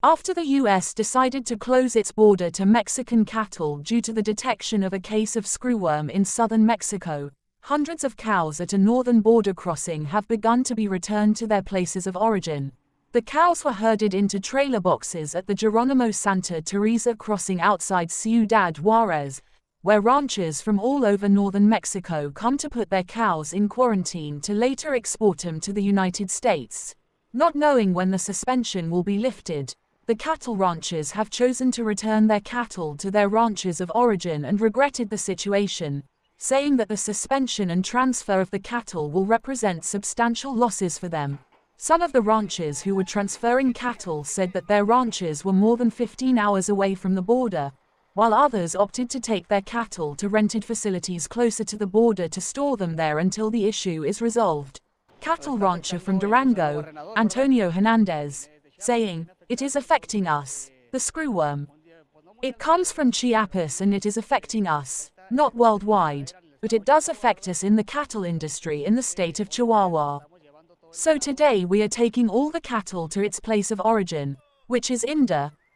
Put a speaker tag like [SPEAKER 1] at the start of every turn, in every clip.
[SPEAKER 1] After the U.S. decided to close its border to Mexican cattle due to the detection of a case of screwworm in southern Mexico, hundreds of cows at a northern border crossing have begun to be returned to their places of origin. The cows were herded into trailer boxes at the Geronimo Santa Teresa crossing outside Ciudad Juarez, where ranchers from all over northern Mexico come to put their cows in quarantine to later export them to the United States. Not knowing when the suspension will be lifted, the cattle ranchers have chosen to return their cattle to their ranches of origin and regretted the situation, saying that the suspension and transfer of the cattle will represent substantial losses for them. Some of the ranchers who were transferring cattle said that their ranches were more than 15 hours away from the border, while others opted to take their cattle to rented facilities closer to the border to store them there until the issue is resolved. Cattle rancher from Durango, Antonio Hernandez, saying, "It is affecting us, the screwworm. It comes from Chiapas and it is affecting us, not worldwide, but it does affect us in the cattle industry in the state of Chihuahua. So today we are taking all the cattle to its place of origin, which is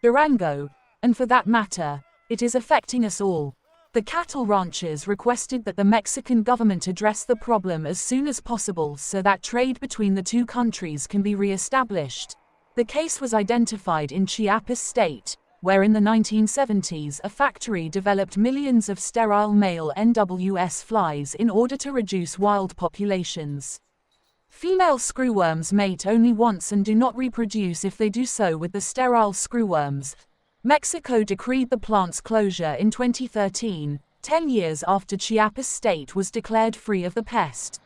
[SPEAKER 1] Durango, and for that matter, it is affecting us all." The cattle ranchers requested that the Mexican government address the problem as soon as possible so that trade between the two countries can be re-established. The case was identified in Chiapas State, where in the 1970s a factory developed millions of sterile male NWS flies in order to reduce wild populations. Female screwworms mate only once and do not reproduce if they do so with the sterile screwworms. Mexico decreed the plant's closure in 2013, 10 years after Chiapas State was declared free of the pest.